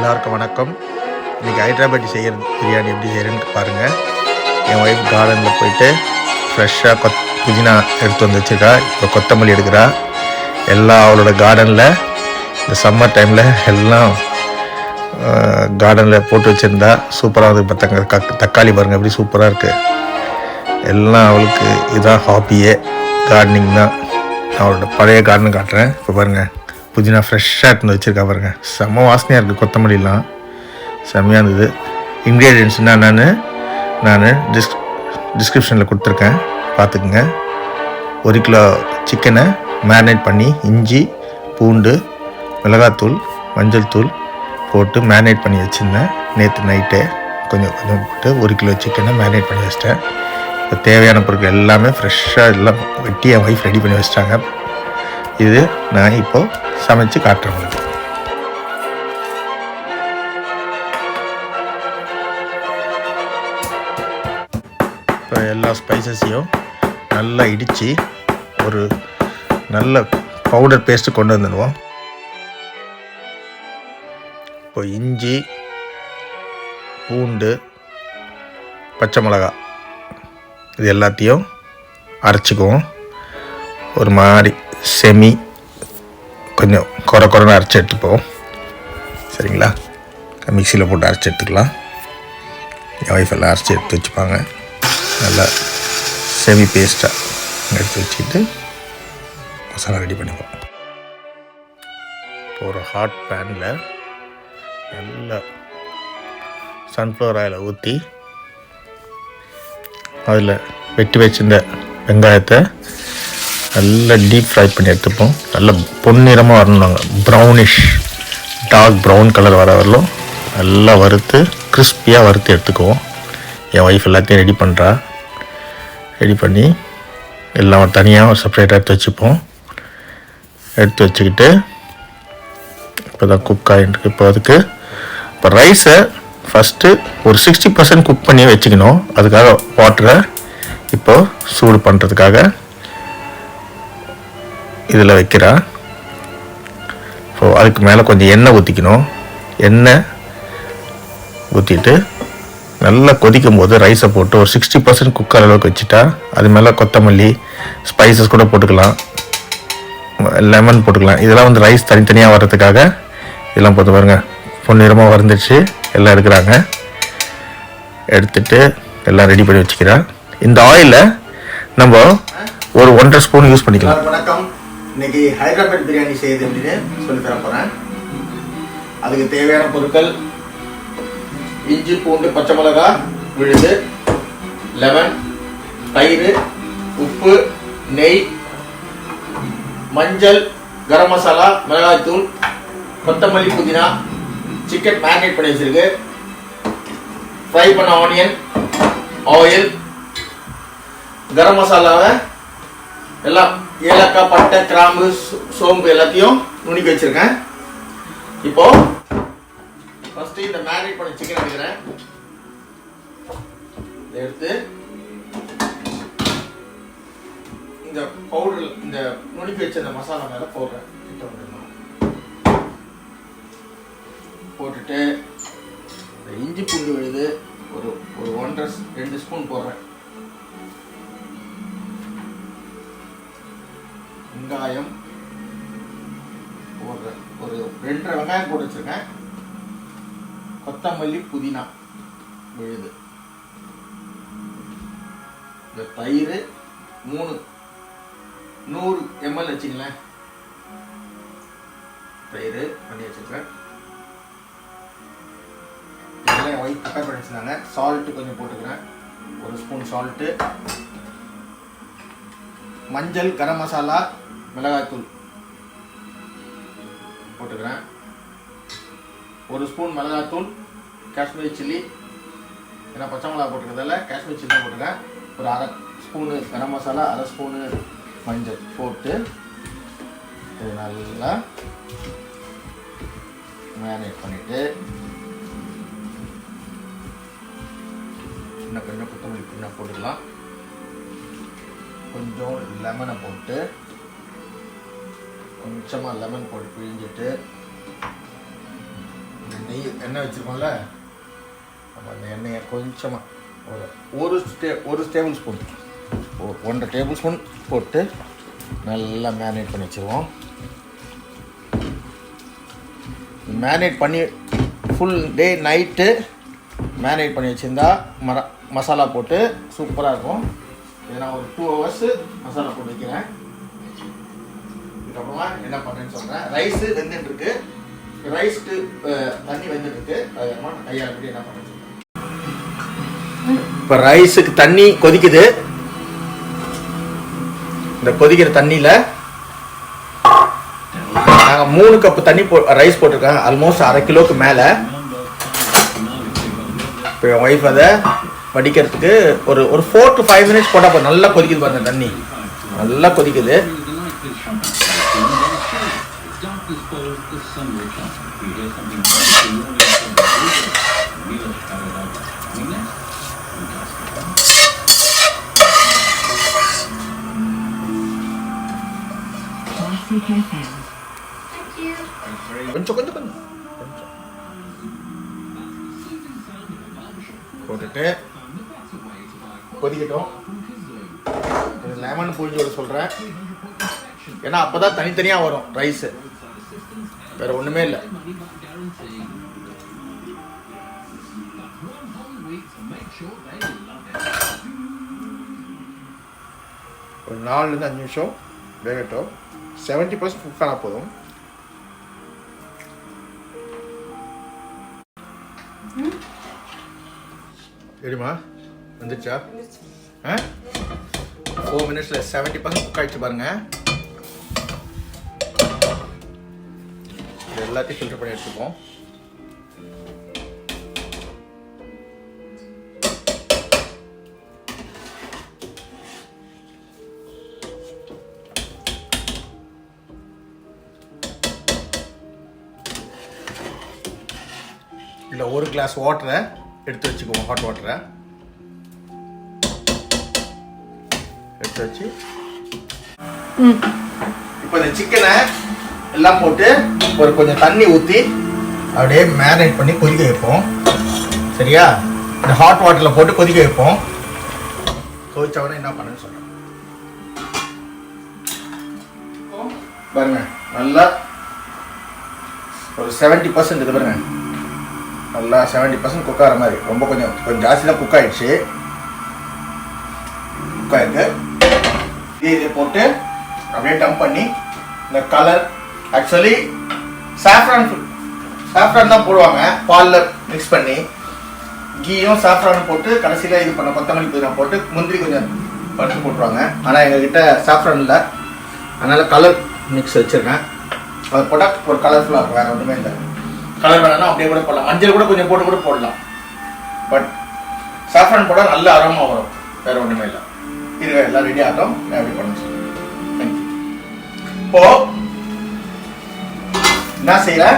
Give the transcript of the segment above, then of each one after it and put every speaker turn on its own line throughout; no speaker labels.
எல்லாருக்கும் வணக்கம். இன்றைக்கி ஹைதராபாடி பிரியாணி எப்படி செய்கிறேன்னு பாருங்கள். என் ஒய்ஃப் கார்டனில் போயிட்டு ஃப்ரெஷ்ஷாக புதினா எடுத்து வந்து வச்சுருக்கா. இப்போ கொத்தமல்லி எடுக்கிறா. அவளோட கார்டனில் இந்த சம்மர் டைமில் எல்லாம் கார்டனில் போட்டு வச்சுருந்தா சூப்பராக இருக்குது. இப்போ தக்காளி பாருங்கள் எப்படி சூப்பராக இருக்குது. எல்லாம் அவளுக்கு இதான் ஹாபியே, கார்டனிங் தான். அவளோட பழைய கார்டன் காட்டுறேன். இப்போ பாருங்கள், புதினா ஃப்ரெஷ்ஷாக எடுத்து வச்சுருக்கா பாருங்கள். செம்ம வாசனையாக இருக்குது. கொத்தமல்லிலாம் செம்மையாக இருந்தது. இன்க்ரீடியன்ட்ஸ்னால் நான் டிஸ்கிரிப்ஷனில் கொடுத்துருக்கேன், பார்த்துக்குங்க. 1 கிலோ சிக்கனை மேரினேட் பண்ணி இஞ்சி பூண்டு மிளகாத்தூள் மஞ்சள் தூள் போட்டு மேரினேட் பண்ணி வச்சுருந்தேன். நேற்று நைட்டே கொஞ்சம் போட்டு 1 கிலோ சிக்கனை மேரினேட் பண்ணி வச்சிட்டேன். இப்போ தேவையான பொருட்கள் எல்லாமே ஃப்ரெஷ்ஷாக எல்லாம் வெட்டி என் ஒய்ஃப் ரெடி பண்ணி வச்சிட்டாங்க. இது நான் இப்போது சமைச்சு காட்டுறேன் உங்களுக்கு. இப்போ எல்லா ஸ்பைசஸையும் நல்லா இடித்து ஒரு நல்ல பவுடர் பேஸ்ட்டு கொண்டு வந்துடுவோம். இப்போ இஞ்சி பூண்டு பச்சை மிளகா இது எல்லாத்தையும் அரைச்சிக்குவோம். ஒரு மாதிரி கொஞ்சம் குறைன்னு அரைச்சி எடுத்துப்போம். சரிங்களா? மிக்சியில் போட்டு அரைச்சி எடுத்துக்கலாம். என் ஒய்ஃப் எல்லாம் அரைச்சி எடுத்து வச்சுப்பாங்க. நல்லா செமி பேஸ்ட்டாக எடுத்து வச்சுக்கிட்டு மசாலா ரெடி பண்ணிப்போம். இப்போ ஒரு ஹாட் பேனில் நல்லா சன்ஃப்ளவர் ஆயிலை ஊற்றி அதில் வெட்டி வச்சிருந்த வெங்காயத்தை நல்லா டீப் ஃப்ரை பண்ணி எடுத்துப்போம். நல்லா பொன்னிறமாக வரணும். நாங்கள் ப்ரௌனிஷ் டார்க் ப்ரௌன் கலர் வர வரலும் நல்லா வறுத்து கிறிஸ்பியாக வறுத்து எடுத்துக்குவோம். என் ஒய்ஃப் எல்லாத்தையும் ரெடி பண்ணி எல்லாம் தனியாக செப்பரேட்டாக எடுத்து வச்சுப்போம். எடுத்து வச்சுக்கிட்டு இப்போ தான் குக் ஆகிட்டு. இப்போ ரைஸை ஃபஸ்ட்டு ஒரு 60% குக் பண்ணி வச்சுக்கணும். அதுக்காக வாட்டரை இப்போது சூடு பண்ணுறதுக்காக இதில் வைக்கிறா. ஸோ அதுக்கு மேலே கொஞ்சம் எண்ணெய் ஊற்றிக்கணும். எண்ணெய் ஊற்றிட்டு நல்லா கொதிக்கும் போது ரைஸை போட்டு ஒரு 60% குக் அளவுக்கு வச்சுட்டா அது மேலே கொத்தமல்லி ஸ்பைசஸ் கூட போட்டுக்கலாம், லெமன் போட்டுக்கலாம். இதெல்லாம் ரைஸ் தனித்தனியாக வர்றதுக்காக இதெல்லாம் போட்டு பாருங்கள். பொன்னிறமாக வறந்துச்சு. எல்லாம் எடுக்கிறாங்க. எடுத்துட்டு எல்லாம் ரெடி பண்ணி வச்சுக்கிறா. இந்த ஆயிலை நம்ம ஒரு 1.5 ஸ்பூன் யூஸ் பண்ணிக்கலாம். வணக்கம். இன்னைக்கு ஹைதராபாத் பிரியாணி செய்யுது அப்படின்னு சொல்லி தர போகிறேன். அதுக்கு தேவையான பொருட்கள் இஞ்சி பூண்டு பச்சை மிளகா விழுது, லெமன், தயிர், உப்பு, நெய், மஞ்சள், கரம் மசாலா, மிளகாய்த்தூள், கொத்தமல்லி, புதினா, சிக்கன் மேரினேட் பண்ணி வச்சிருக்கு, ஃப்ரை பண்ண ஆனியன், ஆயில், கரம் மசாலாவை எல்லாம் ஏலக்காய் பட்டை கிராம்பு சோம்பு எல்லாத்தையும் நுணுக்கி வச்சிருக்கேன். இப்போ ஃபர்ஸ்ட் இந்த மேரினேட் பண்ண சிக்கன் எடுக்கிறேன். இதை எடுத்து இந்த பவுடர் இந்த நுணுக்கி வச்ச இந்த மசாலா மேலே போடுறேன். போட்டுட்டு இஞ்சி பூண்டு விழுது ஒரு 1.5-2 ஸ்பூன் போடுறேன். வெங்காயம் போடுறேன். ஒரு 2.5 வெங்காயம் போட்டு வச்சிருக்கேன். கொத்தமல்லி புதினா விழுது, இந்த தயிர் 100 ml வச்சுங்களேன். தயிர் பண்ணி வச்சிருக்கேன். இதெல்லாம் ஒயிட் பெப்பர் பண்ணி வச்சுருந்தாங்க. சால்ட்டு கொஞ்சம் போட்டுக்கிறேன். 1 ஸ்பூன் சால்ட்டு, மஞ்சள், கரம் மசாலா, மிளகாய்த்தூள் போட்டுக்கிறேன். 1 ஸ்பூன் மிளகாய்த்தூள், காஷ்மீரி சில்லி, ஏன்னா பச்சை மிளகா போட்டுக்கிறதால காஷ்மீரி சில்லி போட்டுக்கிறேன். ஒரு 1/2 ஸ்பூனு கரம் மசாலா, 1/2 ஸ்பூனு மஞ்சள் போட்டு இது நல்லா மேரினேட் பண்ணிவிட்டு இன்னும் கொஞ்சம் கொத்தமல்லி புதினா போட்டுக்கலாம். கொஞ்சம் லெமனை போட்டு கொஞ்சமாக லெமன் போட்டு பிழிஞ்சிட்டு நெய் எண்ணெய் வச்சுருக்கோம்ல, நம்ம அந்த எண்ணெயை கொஞ்சமாக ஒரு டேபிள் ஸ்பூன் 1.5 டேபிள் ஸ்பூன் போட்டு நல்லா மேரினேட் பண்ணி வச்சுருவோம். மேரினேட் பண்ணி ஃபுல் டே நைட்டு மேரினேட் பண்ணி வச்சுருந்தா மசாலா போட்டு சூப்பராக இருக்கும். இதை நான் ஒரு 2 hours மசாலா போட்டு வைக்கிறேன். இதுக்கப்புறமா என்ன பண்ணுறேன்னு சொல்கிறேன். ரைஸு வெந்துட்டுருக்கு, ரைஸ்க்கு தண்ணி வெந்துட்டுருக்கு. அதுக்கப்புறமா ஐயா எப்படி என்ன பண்ணுறேன்னு சொல்கிறேன். இப்போ ரைஸுக்கு தண்ணி கொதிக்குது. இந்த கொதிக்கிற தண்ணியில் நாங்கள் 3 கப்பு தண்ணி ரைஸ் போட்டிருக்கேன். ஆல்மோஸ்ட் 1/2 கிலோவுக்கு மேலே. இப்போ என் ஒய்ஃப் அதை வடிக்கிறதுக்கு ஒரு 4 to 5 minutes போட்டால் போதும். நல்லா கொதிக்குது பாருங்க, தண்ணி நல்லா கொதிக்குது. கொஞ்சம் கொஞ்சம் கொஞ்சம் போட்டுட்டு கொதிக்கட்டும். லெமன் புழிஞ்சு விட சொல்கிறேன், ஏன்னா அப்போ தான் தனித்தனியாக வரும் ரைஸு, வேறு ஒன்றுமே இல்லை. ஒரு 4 to 5 நிமிஷம் வேகட்டும். 70% குக் ஆனால் போதும். எப்படிமா வந்துச்சா? 4 minutesல 70% குக் ஆகிடுச்சு பாருங்க. இது எல்லாத்தையும் ஃபில்டர் பண்ணி எடுத்துப்போம். இல்லை 1 கிளாஸ் வாட்டரை எடுத்து வச்சுக்குவோம். ஹாட் வாட்டரை எடுத்து வச்சு இப்போ இந்த சிக்கனை எல்லாம் போட்டு கொஞ்சம் தண்ணி ஊற்றி அப்படியே மேரினேட் பண்ணி கொதிக்க வைப்போம். சரியா? இந்த ஹாட் வாட்டரில் போட்டு கொதிக்க வைப்போம். கொதிச்சவொடனே என்ன பண்ணுன்னு சொல்கிறேன் பாருங்க. நல்லா ஒரு 70% இது பாருங்க, நல்லா 70% குக் ஆகிற மாதிரி. ரொம்ப கொஞ்சம் ஜாஸ்தி தான் குக் ஆகிடுச்சு. குக் ஆகிருக்கு. இதை போட்டு அப்படியே டம்ப் பண்ணி இந்த கலர், ஆக்சுவலி சாஃப்ரான் தான் போடுவாங்க பாலில் மிக்ஸ் பண்ணி. கீயும் சாஃப்ரானும் போட்டு கடைசியில் இது பண்ண கொத்தமல்லி புதினா போட்டு முந்திரி கொஞ்சம் பருத்து போட்டுருவாங்க. ஆனால் எங்ககிட்ட சாஃப்ரான் இல்லை, அதனால் கலர் மிக்ஸ் வச்சுருக்கேன். அதை போட்டால் ஒரு கலர்ஃபுல்லாக இருக்கும், வேறு ஒன்றுமே இல்லை. கலர் வேணாலும் அப்படியே கூட போடலாம், மஞ்சள் கூட கொஞ்சம் போட்டு கூட போடலாம். பட் சாஃப்ரான் போட்டால் நல்ல அரோமா வரும், வேறு ஒன்றுமே இல்லை. இது எல்லாம் ரெடி ஆகட்டும். நான் எப்படி பண்ண சொல்லுங்கள். தேங்க்யூ. இப்போ என்ன செய்கிறேன்,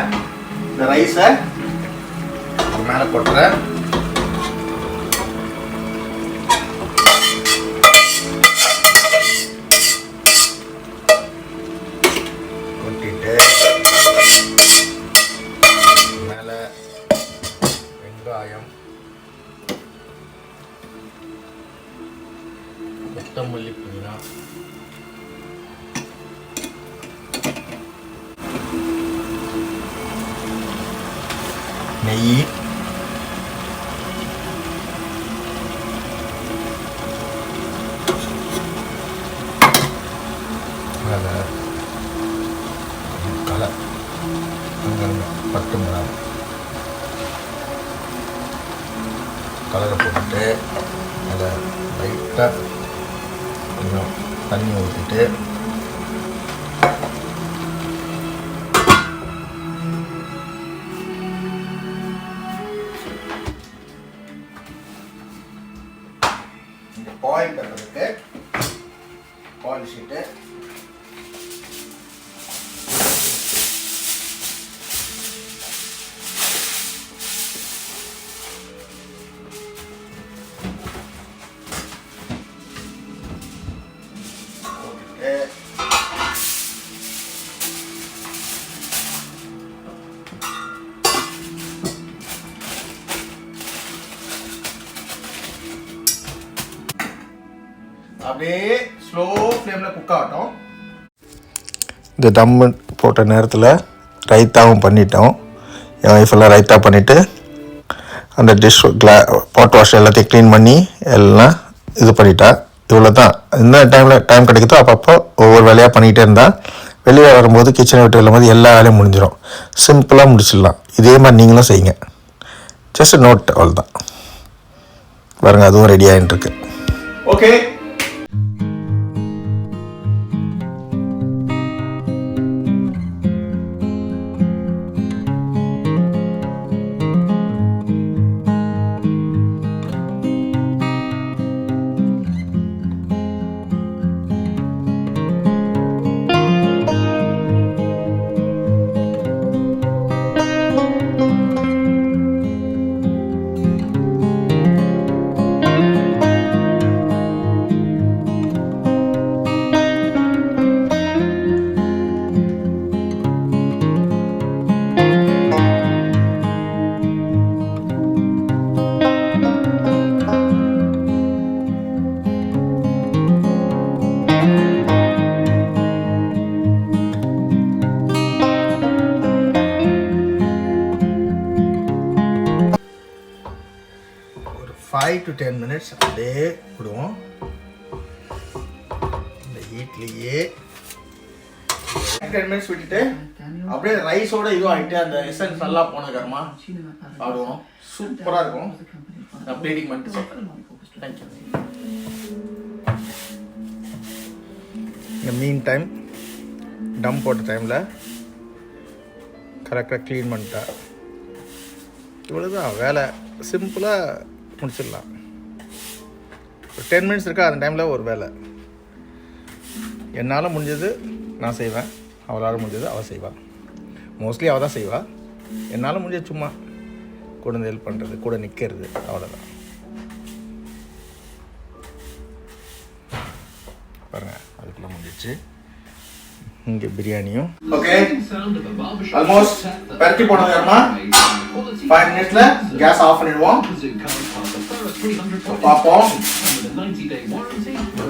இந்த ரைஸை மேலே போட்டுறேன். கொட்டிட்டு மேலே வெங்காயம், கொத்தமல்லி புதினா, நெய், கலர், பட்டு மிளகாய் கலரை போட்டுட்டு அதை லைட்டாக கொஞ்சம் தண்ணி ஊற்றிட்டு இந்த பாயில் பண்ணுறதுக்கு பாயில் ஷீட்டு அப்படியே ஸ்லோ ஃப்ளேமில் குக் ஆகட்டும். இந்த தம் போட்ட நேரத்தில் ரைத்தாவும் பண்ணிட்டோம். என் ஒய்ஃபெல்லாம் ரைத்தா பண்ணிவிட்டு அந்த டிஷ் பாட் வாஷ் எல்லாத்தையும் க்ளீன் பண்ணி எல்லாம் இது பண்ணிட்டா. இவ்வளோ தான். இந்த டைம் கிடைக்குதோ அப்பப்போ ஒவ்வொரு வேலையாக பண்ணிகிட்டே இருந்தால் வெளியே வரும்போது கிச்சனை விட்டு வரும்போது எல்லா வேலையும் முடிஞ்சிடும். சிம்பிளாக முடிச்சிடலாம். இதே மாதிரி நீங்களும் செய்யுங்க. ஜஸ்ட் நோட் அவ்வளோதான். பாருங்கள், அதுவும் ரெடி ஆகிட்டு இருக்கு. ஓகே, ஒரு 5 to 10 minutes அப்படியே விடுவோம். இந்த ஹீட்லேயே 10 minutes விட்டுட்டு அப்படியே ரைஸோட இதுவும் ஆகிட்டு அந்த எசன்ஸ் நல்லா போனதுக்கப்புறமா சாப்பிடுவோம். சூப்பராக இருக்கும். நான் பிளேட்டிங் பண்ணிட்டு தேங்க்யூ. இந்த மீன் டைம் டம் போட்ட டைமில் கரெக்டாக க்ளீன் பண்ணிட்டா. இவ்வளோதான் வேலை. சிம்பிளாக முடிச்சிடலாம். ஒரு 10 minutes இருக்கா, அந்த டைமில் ஒரு வேலை. என்னால் முடிஞ்சது நான் செய்வேன், அவளால் முடிஞ்சது அவள் செய்வாள். மோஸ்ட்லி அவள் தான் செய்வாள். என்னால் முடிஞ்சது சும்மா கூட ஹெல்ப் பண்ணுறது, கூட நிற்கிறது, அவ்வளோதான். பாருங்கள், அதுக்குள்ளே முடிஞ்சிச்சு. இங்கே பிரியாணியும் ஓகே. ஆல்மோஸ்ட் பரட்டி போனதுக்கப்புறமா 5 minutesல கேஸ் ஆஃப் பண்ணிடுவோம். பார்ப்போம்.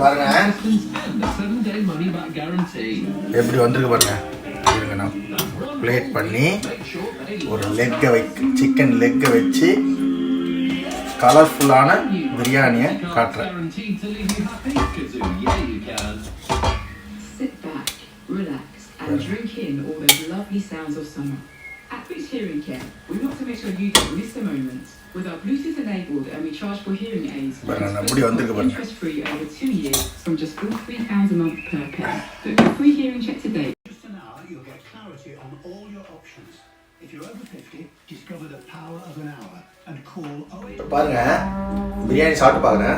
பாருங்க எப்படி வந்திருக்கு பாருங்க. இருங்க, நான் பிளேட் பண்ணி ஒரு சிக்கன் லெக்கை வச்சு கலர்ஃபுல்லான பிரியாணியை காட்டுறேன்.
Relax and drink in all those lovely sounds of summer. At Boots Hearing Care, we want to make sure you don't miss the moments. With our Bluetooth enabled and we charge for hearing aids, interest free over 2 years from just £43 a month per pair. Book a free hearing check today.
Just an hour, you'll get clarity on all your options. If you're over 50, discover the power of an hour and call 08.
பாருங்க, பிரியாணி சாப்பிட்டு பாருங்க.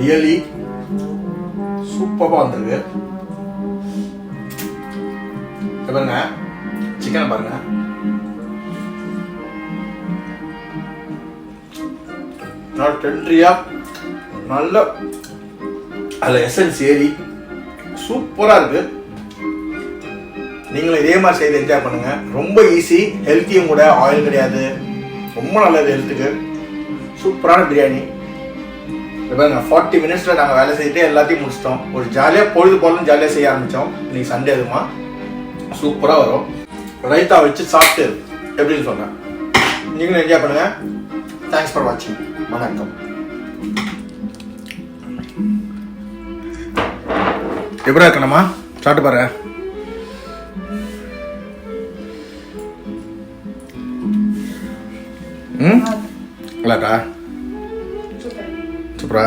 Really சூப்பராக வந்திருக்கு. பாருங்க, சிக்கனை பாருங்க. நல்லா டென்ட்ரியா, நல்ல அதில் எசன்ஸ் ஏறி சூப்பராக இருக்கு. நீங்களும் இதே மாதிரி செய்து என்ஜாய் பண்ணுங்க. ரொம்ப ஈஸி, ஹெல்த்தியும் கூட. ஆயில் கிடையாது, ரொம்ப நல்லது ஹெல்த்துக்கு. சூப்பரான பிரியாணி. பாருங்க, 40 minutesல நாங்கள் வேலை செய்துட்டு எல்லாத்தையும் முடிச்சிட்டோம். ஒரு ஜாலியாக பொழுது போலும் ஜாலியாக செய்ய ஆரம்பித்தோம். இன்னைக்கு சண்டே அதுமா சூப்பராக வரும். ரைத்தா வச்சு சாப்பிட்டு எப்படின்னு சொன்னேன். நீங்களும் என்ஜாய் பண்ணுங்க. தேங்க்ஸ் ஃபார் வாட்சிங். வணக்கம். எப்படா இருக்கணுமா சாப்பிட்டு பாரு. நல்லாக்கா? சூப்பரா?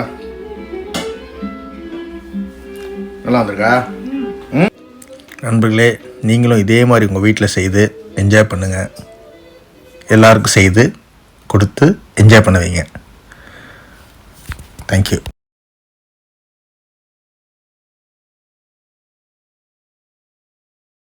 நல்லா வந்திருக்கா? நண்பர்களே, நீங்களும் இதே மாதிரி உங்கள் வீட்டில் செய்து என்ஜாய் பண்ணுங்கள். எல்லாருக்கும் செய்து கொடுத்து என்ஜாய் பண்ண வைங்க. தேங்க்யூ.